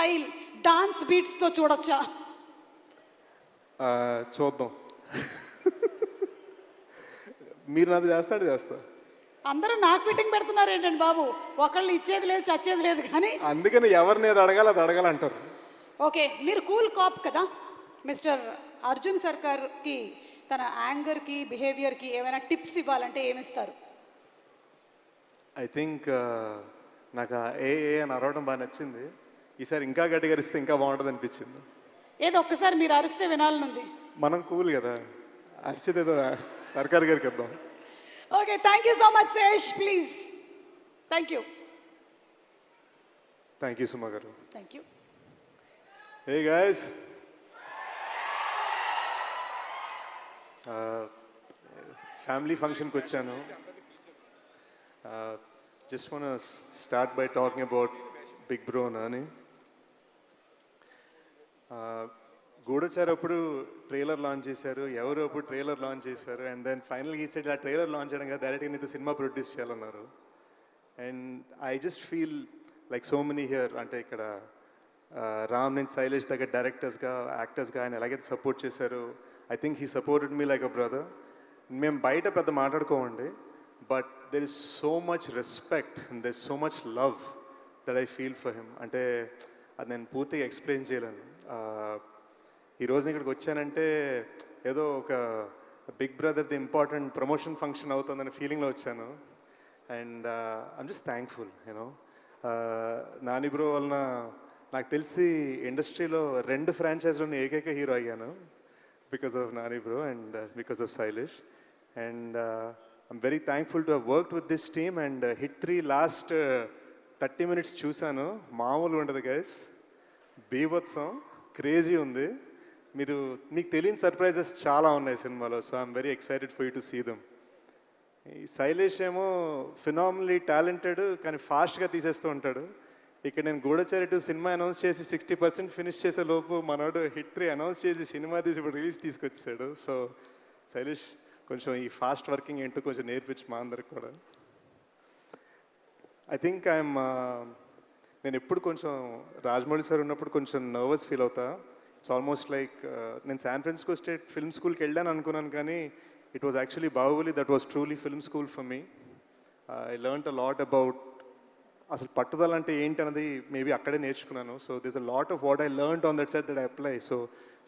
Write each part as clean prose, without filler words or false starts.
Smile dance బీట్స్తో చూడొచ్చా? చూద్దాం. మీరు నాది చేస్తా. అందరూ నాకు ఫిట్టింగ్ పెడుతున్నారు ఏంటండి బాబు? ఒకళ్ళు ఇచ్చేది లేదు చచ్చేది లేదు కానీ. అందుకని ఎవరిని అది అడగాలంటారు. ఓకే, మీరు కూల్ కాప్ కదా. మిస్టర్ అర్జున్ సర్కార్కి తన యాంగర్కి బిహేవియర్కి ఏమైనా టిప్స్ ఇవ్వాలంటే ఏమిస్తారు? ఐ థింక్ నాకు ఏ అని అరవడం బాగా నచ్చింది. ఈసారి ఇంకా గట్టిగరిస్తే ఇంకా బాగుంటుంది అనిపించింది. ఏదో ఒక్కసారి మీరు అరిస్తే వినాలనుంది. మనం కూల్ కదా, అరిచేది ఏదో సర్కార్ గారికి ఇద్దాం. Okay, thank you so much Sesh. Please. Thank you Suma గారు. Thank you. Hey guys, family ఫంక్షన్కి వచ్చాను. Just wanna start by talking about big bro Nani. Goodachari అప్పుడు ట్రైలర్ లాంచ్ చేశారు, ఎవరు అప్పుడు ట్రైలర్ లాంచ్ చేశారు, అండ్ దెన్ ఫైనల్గా ఈ సైడ్ ఆ ట్రైలర్ లాంచ్ చేయడం కదా డైరెక్ట్గా నీతో సినిమా ప్రొడ్యూస్ చేయాలన్నారు. And I just feel like so many here, అంటే ఇక్కడ రామ్ అండ్ శైలేష్ దగ్గర డైరెక్టర్స్గా యాక్టర్స్గా ఆయన ఎలాగైతే సపోర్ట్ చేశారు, I think he supported me like a brother. మేము బయట పెద్ద మాట్లాడుకోమండి, but there is so much respect and there is so much love that I feel for him. అంటే అది నేను పూర్తిగా ఎక్స్ప్లెయిన్ చేయలేను. ఈరోజు ఇక్కడికి వచ్చానంటే ఏదో ఒక బిగ్ బ్రదర్ది ఇంపార్టెంట్ ప్రమోషన్ ఫంక్షన్ అవుతుందనే ఫీలింగ్లో వచ్చాను. And I'm just thankful you know. Nani bro వలన నాకు తెలిసి ఇండస్ట్రీలో 2 ఫ్రాంచైజ్లోని ఏకైక హీరో అయ్యాను, because of Nani bro and because of Shailesh. And I'm very thankful to have worked with this team. And hit 3 last 30 minutes చూశాను, మామూలుగా ఉండదు గైస్, బీభత్సం, క్రేజీ ఉంది. మీకు తెలియని సర్ప్రైజెస్ చాలా ఉన్నాయి సినిమాలో. So I'm very excited for you to see them. ఈ శైలేష్ ఏమో ఫినామినలీ టాలెంటెడ్, కానీ ఫాస్ట్గా తీసేస్తూ ఉంటాడు. ఇక్కడ నేను గూఢచారి 2 సినిమా అనౌన్స్ చేసి 60% ఫినిష్ చేసే లోపు మనోడు హిట్ 3 అనౌన్స్ చేసి సినిమా తీసి ఇప్పుడు రిలీజ్ తీసుకొచ్చాడు. సో శైలేష్ కొంచెం ఈ ఫాస్ట్ వర్కింగ్ ఏంటో కొంచెం నేర్పించి మా అందరికి కూడా. ఐ థింక్ నేను ఎప్పుడు కొంచెం రాజమౌళి సార్ ఉన్నప్పుడు కొంచెం నర్వస్ ఫీల్ అవుతా. ఇట్స్ ఆల్మోస్ట్ లైక్ నేను శాన్ ఫ్రాన్సిస్కో స్టేట్ ఫిల్మ్ స్కూల్కి వెళ్ళాను అనుకున్నాను, కానీ it was actually Baahubali that was truly film school for me. I learned a lot about అసలు పట్టుదల అంటే ఏంటి అన్నది మేబీ అక్కడే నేర్చుకున్నాను. So this a lot of what I learned on that set that I apply. So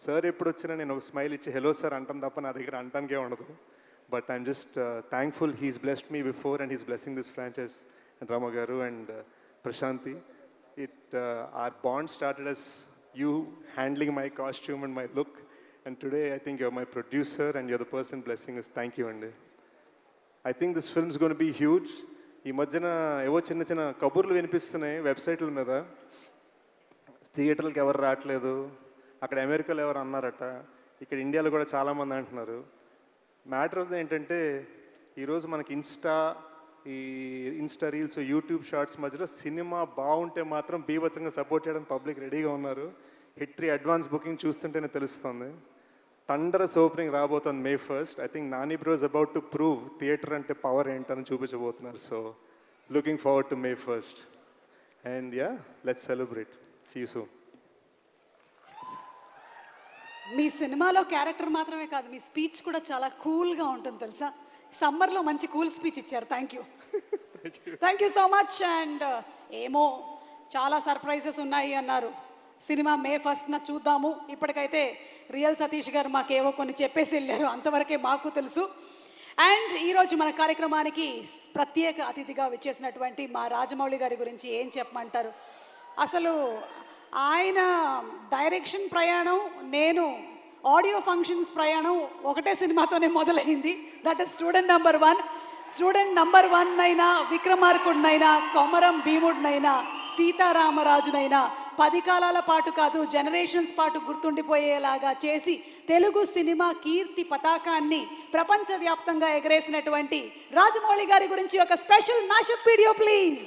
sir ఎప్పుడు వచ్చినా నేను ఒక స్మైల్ ఇచ్చి హలో సార్ అంటాను తప్ప నా దగ్గర అంటానికే ఉండదు. But I'm just thankful he's blessed me before and he's blessing this franchise. And Rama గారు and Prashanti, our bond started as you handling my costume and my look, and today I think you're my producer and you're the person blessing us. Thank you andi. I think this film is going to be huge. ఈ మధ్యన ఏవో చిన్న చిన్న కబుర్లు వినిపిస్తున్నాయి వెబ్సైట్ల మీద, థియేటర్లకు ఎవరు రావట్లేదు, అక్కడ అమెరికాలో ఎవరు అన్నారట, ఇక్కడ ఇండియాలో కూడా చాలామంది అంటున్నారు. మ్యాటర్ ఆఫ్ ఏంటంటే ఈరోజు మనకి ఇన్స్టా రీల్స్, యూట్యూబ్ షార్ట్స్ మధ్యలో సినిమా బాగుంటే మాత్రం బీభత్సంగా సపోర్ట్ చేయడానికి పబ్లిక్ రెడీగా ఉన్నారు. హిట్ 3 అడ్వాన్స్ బుకింగ్ చూస్తుంటేనే తెలుస్తుంది. థండరస్ ఓపెనింగ్ రాబోతుంది May 1st. I think Nani bro is about to prove theatre అంటే పవర్ ఏంటని చూపించబోతున్నారు. So looking forward to May 1st. And yeah, let's celebrate. See you soon. మీ సినిమాలో క్యారెక్టర్ మాత్రమే కాదు, మీ స్పీచ్ కూడా చాలా కూల్గా ఉంటుంది తెలుసా. సమ్మర్లో మంచి కూల్ స్పీచ్ ఇచ్చారు. Thank you so much. And ఏమో చాలా సర్ప్రైజెస్ ఉన్నాయి అన్నారు. సినిమా May 1st చూద్దాము. ఇప్పటికైతే రియల్ సతీష్ గారు మాకేవో కొన్ని చెప్పేసి వెళ్ళారు, అంతవరకే మాకు తెలుసు. అండ్ ఈరోజు మన కార్యక్రమానికి ప్రత్యేక అతిథిగా విచ్చేసినటువంటి మా రాజమౌళి గారి గురించి ఏం చెప్పమంటారు. అసలు ఆయన డైరెక్షన్ ప్రయాణం, నేను ఆడియో ఫంక్షన్స్ ప్రయాణం ఒకటే సినిమాతోనే మొదలైంది. దట్ ఇస్ స్టూడెంట్ నంబర్ 1 అయినా, విక్రమార్కుడినైనా, కొమరం భీముడినైనా, సీతారామరాజునైనా 10 కాలాల పాటు కాదు, జనరేషన్స్ పాటు గుర్తుండిపోయేలాగా చేసి తెలుగు సినిమా కీర్తి పతాకాన్ని ప్రపంచవ్యాప్తంగా ఎగరేసినటువంటి రాజమౌళి గారి గురించి ఒక స్పెషల్ మ్యాషప్ వీడియో ప్లీజ్.